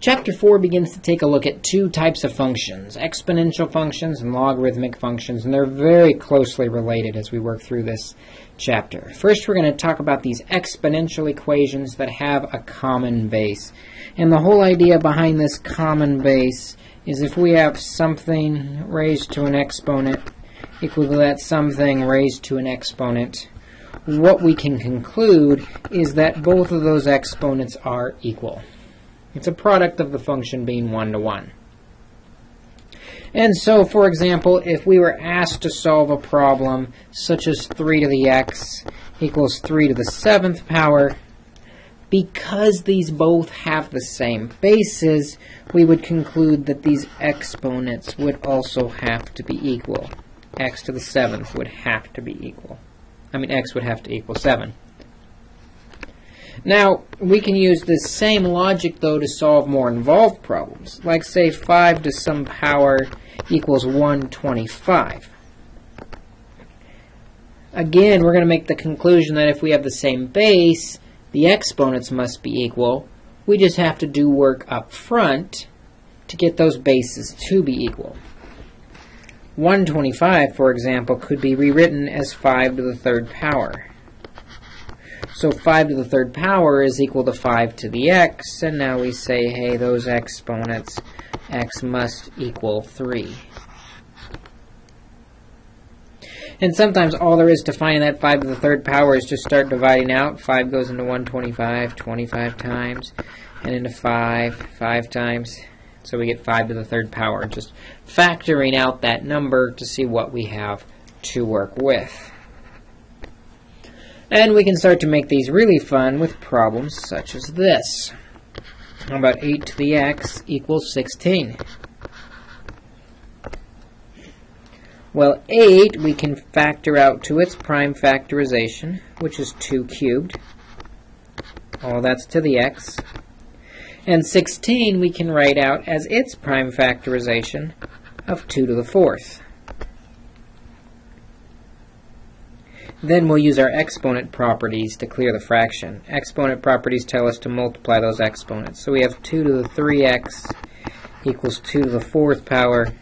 Chapter 4 begins to take a look at two types of functions, exponential functions and logarithmic functions, and they're very closely related as we work through this chapter. First, we're going to talk about these exponential equations that have a common base. And the whole idea behind this common base is if we have something raised to an exponent equal to that something raised to an exponent, what we can conclude is that both of those exponents are equal. It's a product of the function being 1 to 1. And so, for example, if we were asked to solve a problem such as 3 to the x equals 3 to the 7th power, because these both have the same bases, we would conclude that these exponents would also have to be equal. X to the 7th would have to be equal. X would have to equal 7. Now, we can use this same logic, though, to solve more involved problems, like, say, 5 to some power equals 125. Again, we're going to make the conclusion that if we have the same base, the exponents must be equal. We just have to do work up front to get those bases to be equal. 125, for example, could be rewritten as 5 to the 3rd power. So 5 to the 3rd power is equal to 5 to the x, and now we say, hey, those exponents, x must equal 3. And sometimes all there is to find that 5 to the 3rd power is just start dividing out. 5 goes into 125 25 times, and into 5 times. So we get 5 to the 3rd power, just factoring out that number to see what we have to work with. And we can start to make these really fun with problems such as this. How about 8 to the x equals 16? Well, 8 we can factor out to its prime factorization, which is 2 cubed. All that's to the x. And 16 we can write out as its prime factorization of 2 to the 4th. Then we'll use our exponent properties to clear the fraction. Exponent properties tell us to multiply those exponents. So we have 2 to the 3x equals 2 to the 4th power,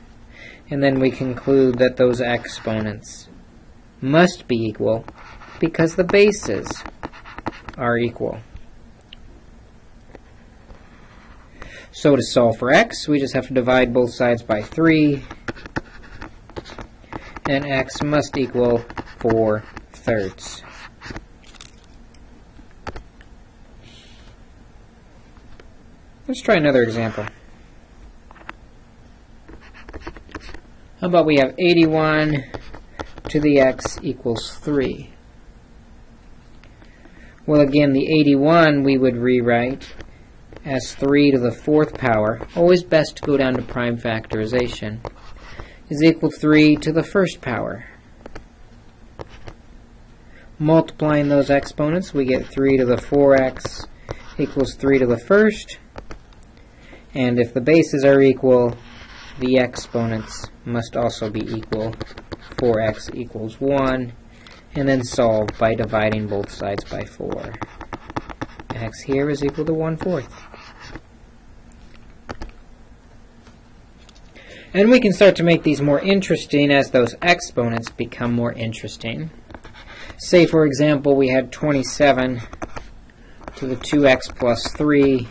and then we conclude that those exponents must be equal because the bases are equal. So to solve for x, we just have to divide both sides by 3, and x must equal 4 thirds. Let's try another example. How about we have 81 to the x equals 3? Well, again, the 81 we would rewrite as 3 to the 4th power, always best to go down to prime factorization, is equal to 3 to the 1st power. Multiplying those exponents, we get 3 to the 4x equals 3 to the 1st, and if the bases are equal, the exponents must also be equal. 4x equals 1, and then solve by dividing both sides by 4. X here is equal to 1/4. And we can start to make these more interesting as those exponents become more interesting. Say, for example, we had 27 to the 2x plus 3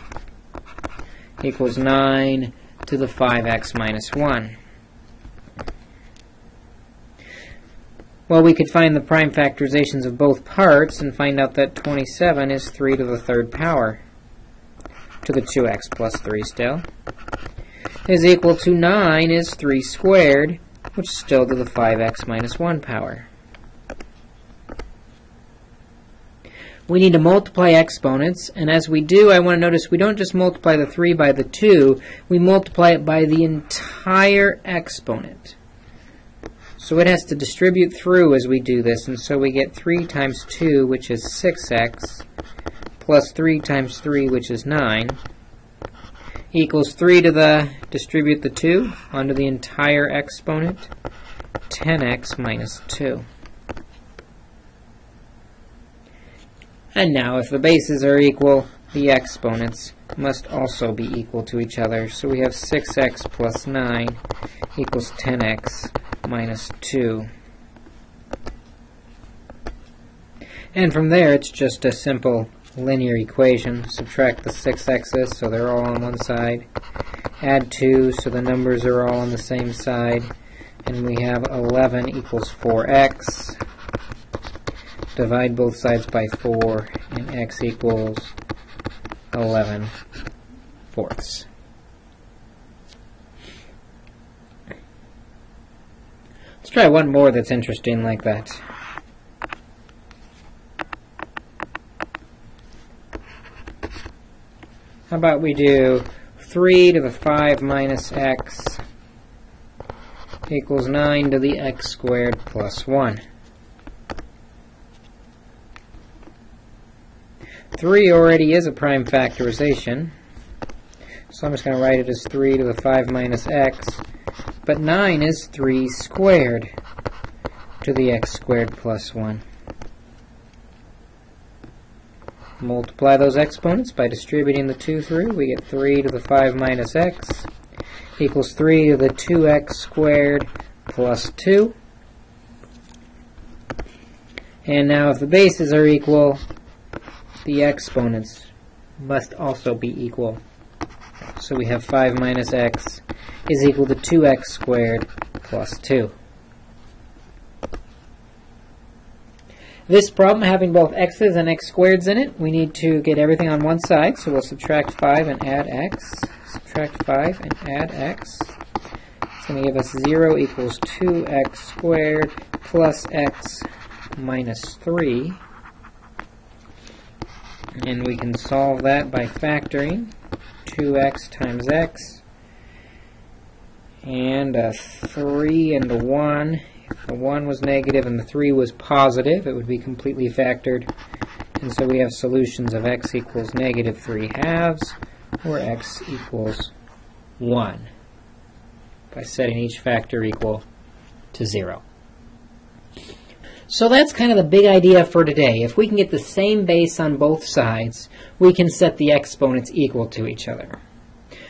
equals 9 to the 5x minus 1. Well, we could find the prime factorizations of both parts and find out that 27 is 3 to the 3rd power to the 2x plus 3 still is equal to 9 is 3 squared, which is still to the 5x minus 1 power. We need to multiply exponents, and as we do, I want to notice we don't just multiply the 3 by the 2, we multiply it by the entire exponent. So it has to distribute through as we do this, and so we get 3 times 2, which is 6x, plus 3 times 3, which is 9, equals 3 to the, distribute the 2 onto the entire exponent, 10x minus 2. And now if the bases are equal, the exponents must also be equal to each other. So we have 6x plus 9 equals 10x minus 2. And from there, it's just a simple linear equation. Subtract the 6x's, so they're all on one side. Add 2, so the numbers are all on the same side. And we have 11 equals 4x. Divide both sides by 4, and x equals 11 fourths. Let's try one more that's interesting like that. How about we do 3 to the 5 minus x equals 9 to the x squared plus 1. 3 already is a prime factorization, so I'm just going to write it as 3 to the 5 minus x, but 9 is 3 squared to the x squared plus 1. Multiply those exponents by distributing the 2 through. We get 3 to the 5 minus x equals 3 to the 2x squared plus 2. And now if the bases are equal, the exponents must also be equal. So we have 5 minus x is equal to 2x squared plus 2. This problem having both x's and x squareds in it, we need to get everything on one side, so we'll subtract 5 and add x. Subtract 5 and add x. It's going to give us 0 equals 2x squared plus x minus 3. And we can solve that by factoring 2x times x and a 3 and a 1. If the 1 was negative and the 3 was positive, it would be completely factored. And so we have solutions of x equals negative 3 halves or x equals 1 by setting each factor equal to 0. So that's kind of the big idea for today. If we can get the same base on both sides, we can set the exponents equal to each other.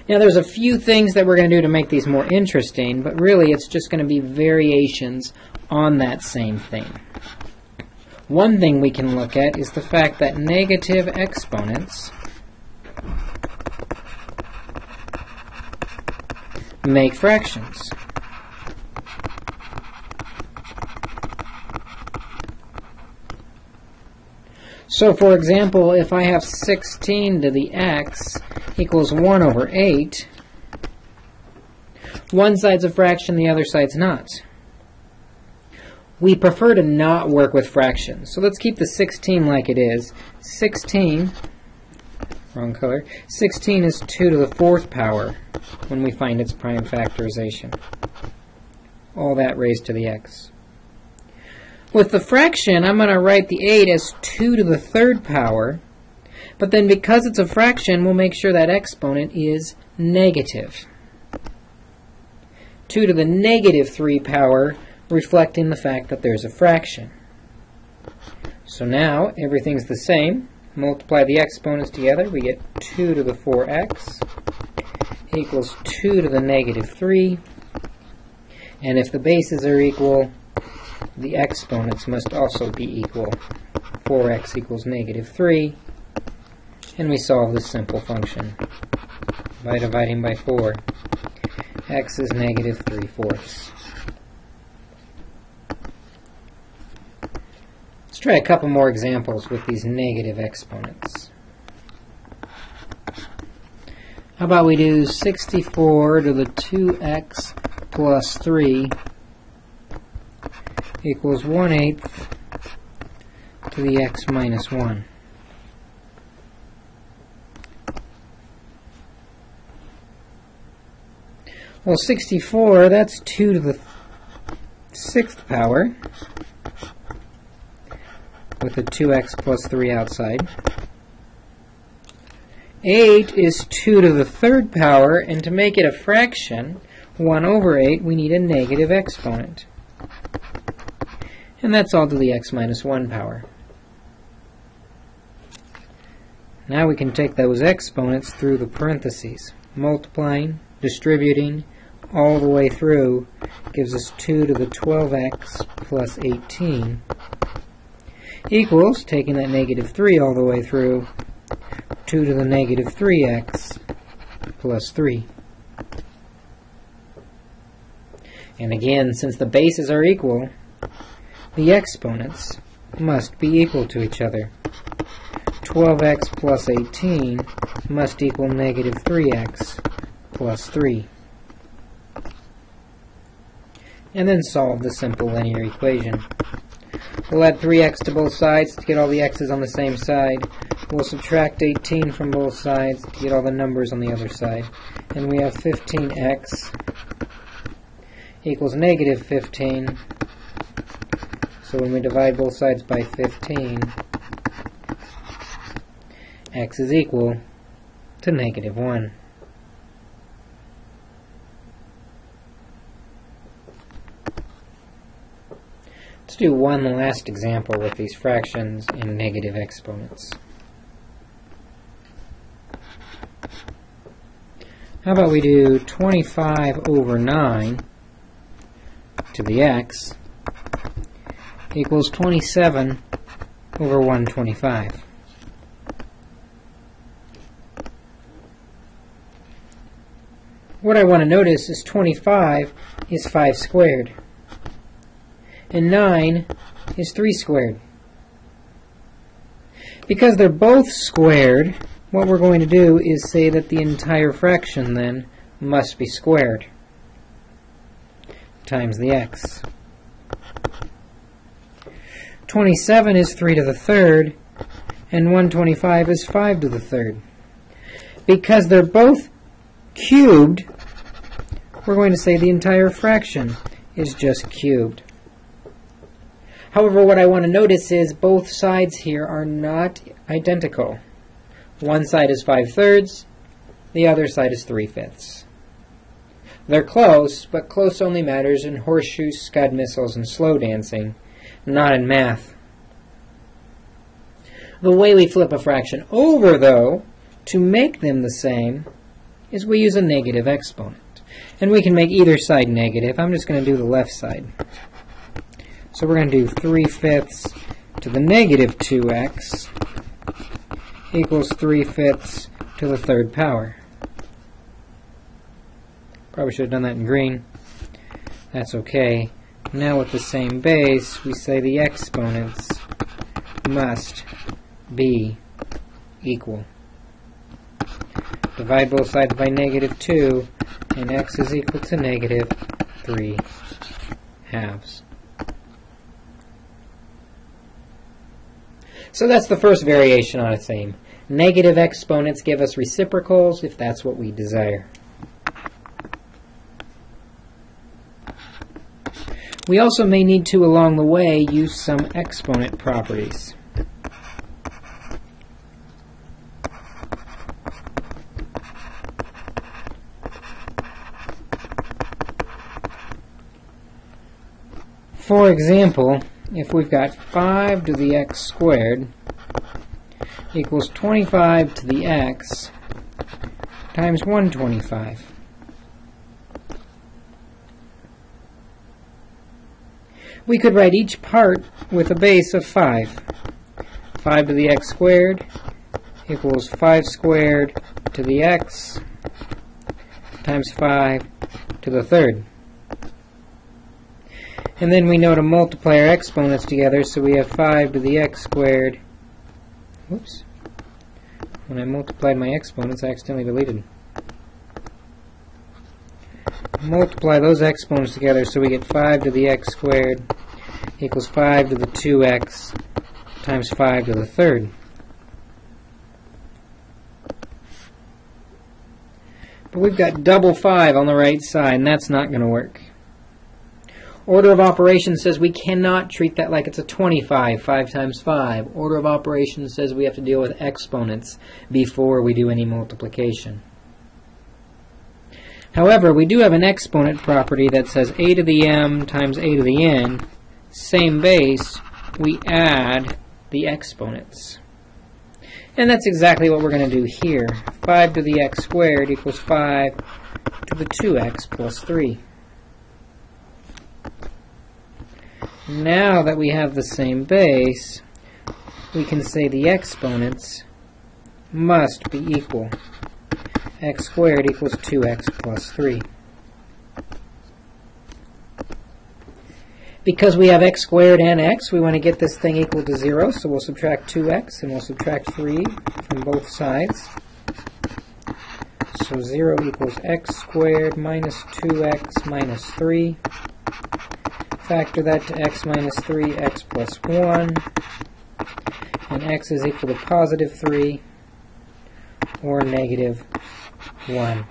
Now there's a few things that we're going to do to make these more interesting, but really it's just going to be variations on that same thing. One thing we can look at is the fact that negative exponents make fractions. So for example, if I have 16 to the x equals 1 over 8, one side's a fraction, the other side's not. We prefer to not work with fractions. So let's keep the 16 like it is. 16, wrong color, 16 is 2 to the 4th power when we find its prime factorization. All that raised to the x. With the fraction, I'm going to write the 8 as 2 to the 3rd power, but then because it's a fraction, we'll make sure that exponent is negative. 2 to the negative 3 power, reflecting the fact that there's a fraction. So now, everything's the same. Multiply the exponents together, we get 2 to the 4x equals 2 to the negative 3. And if the bases are equal, the exponents must also be equal. 4x equals negative 3. And we solve this simple function by dividing by 4. X is negative 3/4. Let's try a couple more examples with these negative exponents. How about we do 64 to the 2x plus 3 equals 1/8 to the x minus 1. Well, 64, that's 2 to the 6th power, with the 2x plus 3 outside. 8 is 2 to the 3rd power, and to make it a fraction, 1 over 8, we need a negative exponent. And that's all to the x minus 1 power. Now we can take those exponents through the parentheses. Multiplying, distributing, all the way through gives us 2 to the 12x plus 18 equals, taking that negative 3 all the way through, 2 to the negative 3x plus 3. And again, since the bases are equal, the exponents must be equal to each other. 12x plus 18 must equal negative 3x plus 3. And then solve the simple linear equation. We'll add 3x to both sides to get all the x's on the same side. We'll subtract 18 from both sides to get all the numbers on the other side. And we have 15x equals negative 15. So when we divide both sides by 15, x is equal to negative 1. Let's do one last example with these fractions and negative exponents. How about we do 25 over 9 to the x equals 27 over 125. What I want to notice is 25 is 5 squared. And 9 is 3 squared. Because they're both squared, what we're going to do is say that the entire fraction then must be squared times the x. 27 is 3 to the third, and 125 is 5 to the third. Because they're both cubed, we're going to say the entire fraction is just cubed. However, what I want to notice is both sides here are not identical. One side is 5/3, the other side is 3/5. They're close, but close only matters in horseshoes, scud missiles, and slow dancing, not in math. The way we flip a fraction over, though, to make them the same, is we use a negative exponent. And we can make either side negative. I'm just going to do the left side. So we're going to do 3/5 to the negative 2x equals 3/5 to the third power. Probably should have done that in green. That's okay. Now with the same base, we say the exponents must be equal. Divide both sides by negative 2, and x is equal to negative 3/2. So that's the first variation on a theme. Negative exponents give us reciprocals if that's what we desire. We also may need to, along the way, use some exponent properties. For example, if we've got 5 to the x squared equals 25 to the x times 125. We could write each part with a base of 5. 5 to the x squared equals 5 squared to the x times 5 to the third. And then we know to multiply our exponents together, so we have 5 to the x squared. Whoops. When I multiplied my exponents, I accidentally deleted. Multiply those exponents together, so we get 5 to the x squared equals 5 to the 2x times 5 to the third. But we've got double 5 on the right side, and that's not going to work. Order of operations says we cannot treat that like it's a 25, 5 times 5. Order of operations says we have to deal with exponents before we do any multiplication. However, we do have an exponent property that says a to the m times a to the n. Same base, we add the exponents. And that's exactly what we're going to do here. 5 to the x squared equals 5 to the 2x plus 3. Now that we have the same base, we can say the exponents must be equal. X squared equals 2x plus 3. Because we have x squared and x, we want to get this thing equal to 0, so we'll subtract 2x and we'll subtract 3 from both sides. So 0 equals x squared minus 2x minus 3. Factor that to x minus 3, x plus 1. And x is equal to positive 3 or negative 1.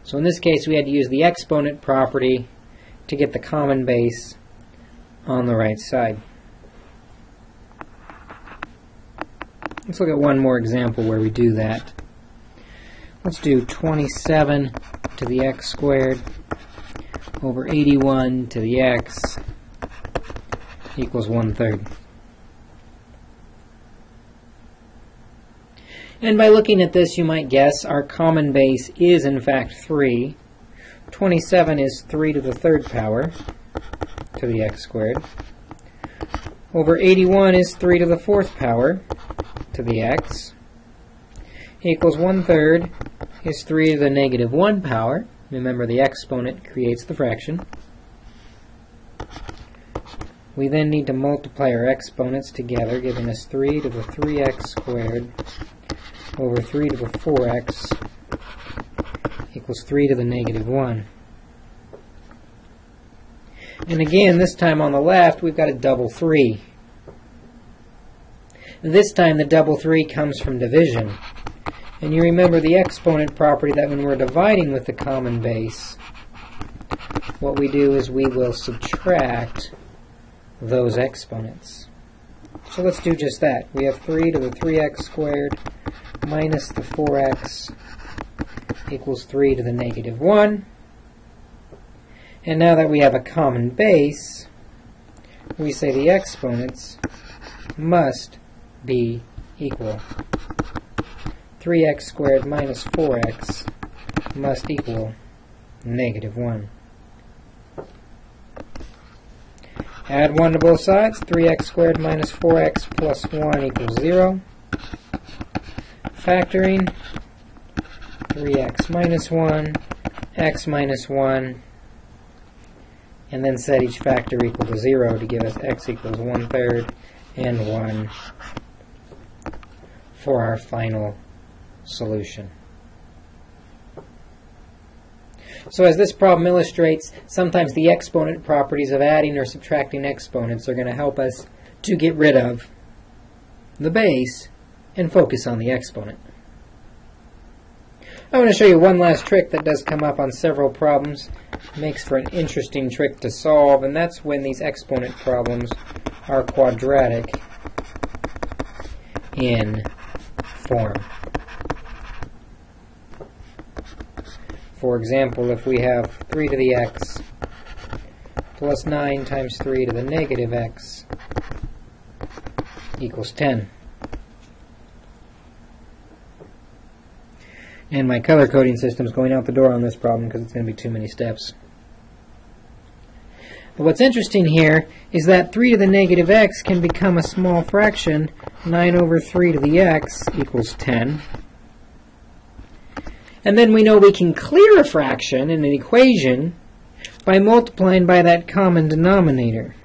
So in this case, we had to use the exponent property to get the common base on the right side. Let's look at one more example where we do that. Let's do 27 to the x squared over 81 to the x equals 1/3. And by looking at this, you might guess our common base is in fact 3. 27 is 3 to the 3rd power to the x squared. Over 81 is 3 to the 4th power to the x. Equals 1/3 is 3 to the negative 1 power. Remember, the exponent creates the fraction. We then need to multiply our exponents together, giving us 3 to the 3x squared over 3 to the 4x equals 3 to the negative 1. And again, this time on the left, we've got a double 3. This time the double 3 comes from division. And you remember the exponent property that when we're dividing with the common base, what we do is we will subtract those exponents. So let's do just that. We have 3 to the 3x squared minus the 4x equals 3 to the negative 1. And now that we have a common base, we say the exponents must be equal. 3x squared minus 4x must equal negative 1. Add 1 to both sides. 3x squared minus 4x plus 1 equals 0. Factoring 3x minus 1, x minus 1, and then set each factor equal to 0 to give us x equals 1/3 and 1 for our final solution. So as this problem illustrates, sometimes the exponent properties of adding or subtracting exponents are going to help us to get rid of the base and focus on the exponent. I want to show you one last trick that does come up on several problems. It makes for an interesting trick to solve, and that's when these exponent problems are quadratic in form. For example, if we have 3 to the x plus 9 times 3 to the negative x equals 10. And my color coding system is going out the door on this problem because it's going to be too many steps. But what's interesting here is that 3 to the negative x can become a small fraction. 9 over 3 to the x equals 10. And then we know we can clear a fraction in an equation by multiplying by that common denominator.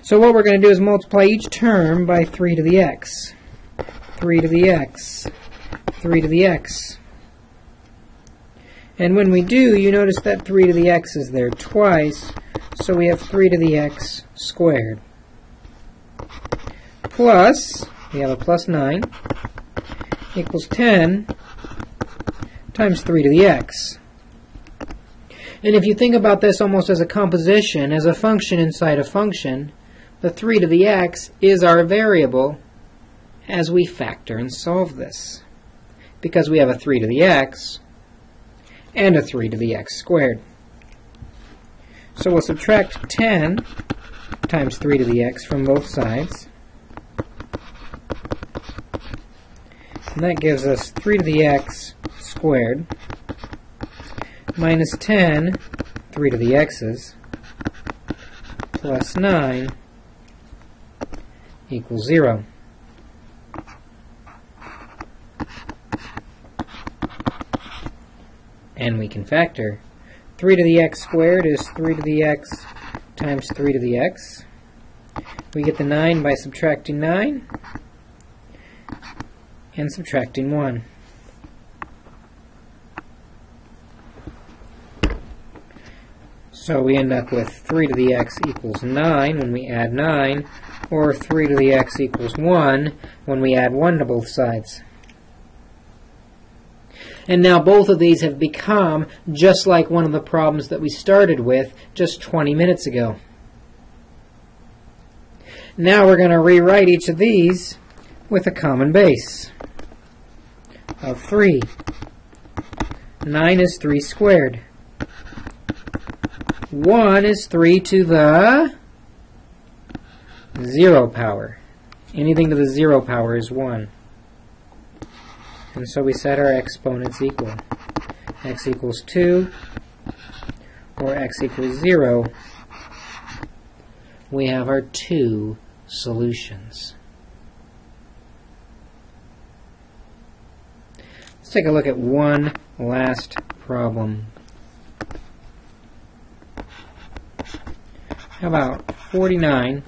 So what we're going to do is multiply each term by 3 to the x. 3 to the x. 3 to the x. And when we do, you notice that 3 to the x is there twice, so we have 3 to the x squared. Plus, we have a plus 9, equals 10 times 3 to the x. And if you think about this almost as a composition, as a function inside a function, the 3 to the x is our variable as we factor and solve this. Because we have a 3 to the x and a 3 to the x squared. So we'll subtract 10 times 3 to the x from both sides. And that gives us 3 to the x squared minus 10, 3 to the x's, plus 9 equals 0. And we can factor. 3 to the x squared is 3 to the x times 3 to the x. We get the 9 by subtracting 9 and subtracting 1. So we end up with 3 to the x equals 9 when we add 9, or 3 to the x equals 1 when we add 1 to both sides. And now both of these have become just like one of the problems that we started with just 20 minutes ago. Now we're going to rewrite each of these with a common base of 3. 9 is 3 squared. 1 is 3 to the 0 power. Anything to the 0 power is 1. And so we set our exponents equal. X equals 2 or x equals 0. We have our two solutions. Let's take a look at one last problem. How about 49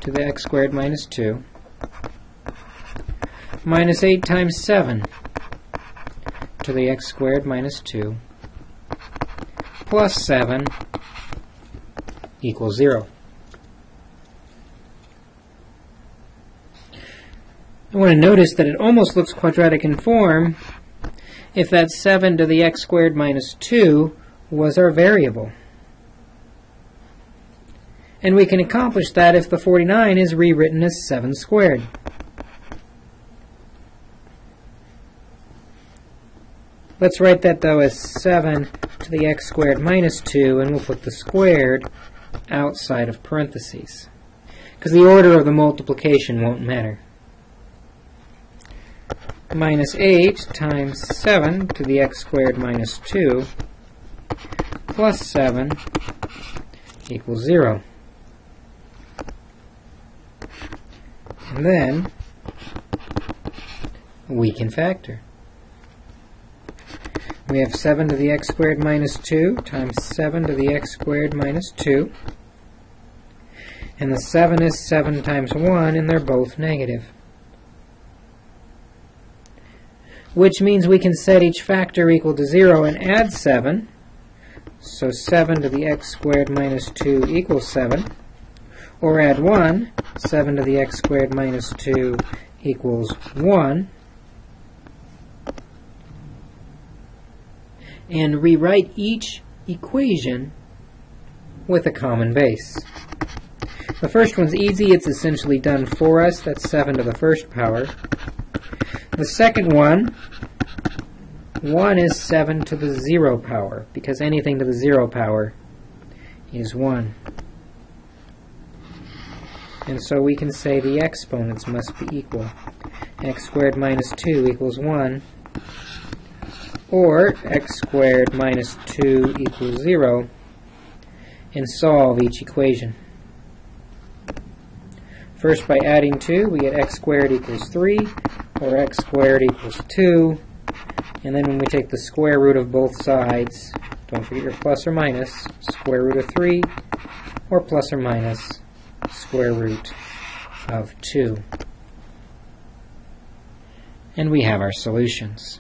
to the x squared minus 2 minus 8 times 7 to the x squared minus 2 plus 7 equals 0. I want to notice that it almost looks quadratic in form if that 7 to the x squared minus 2 was our variable. And we can accomplish that if the 49 is rewritten as 7 squared. Let's write that, though, as 7 to the x squared minus 2, and we'll put the squared outside of parentheses, because the order of the multiplication won't matter. Minus 8 times 7 to the x squared minus 2 plus 7 equals 0. And then we can factor. We have 7 to the x squared minus 2 times 7 to the x squared minus 2. And the 7 is 7 times 1, and they're both negative. Which means we can set each factor equal to 0 and add 7. So 7 to the x squared minus 2 equals 7. Or add 1, 7 to the x squared minus 2 equals 1. And rewrite each equation with a common base. The first one's easy. It's essentially done for us. That's 7 to the first power. The second one, 1 is 7 to the 0 power, because anything to the 0 power is 1. And so we can say the exponents must be equal. X squared minus 2 equals 1. Or x squared minus 2 equals 0, and solve each equation. First, by adding 2, we get x squared equals 3, or x squared equals 2. And then when we take the square root of both sides, don't forget your plus or minus, square root of 3, or plus or minus square root of 2. And we have our solutions.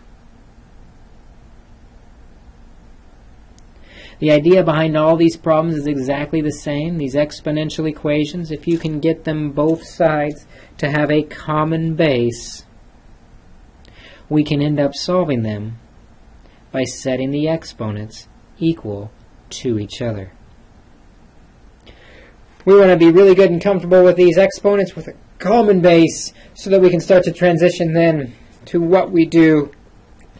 The idea behind all these problems is exactly the same. These exponential equations, if you can get them both sides to have a common base, we can end up solving them by setting the exponents equal to each other. We want to be really good and comfortable with these exponents with a common base so that we can start to transition then to what we do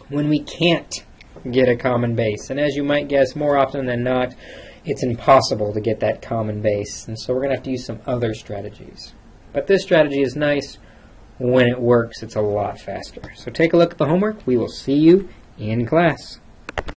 when we can't get a common base. And as you might guess, more often than not, it's impossible to get that common base, and so we're going to have to use some other strategies. But this strategy is nice. When it works, it's a lot faster. So take a look at the homework. We will see you in class.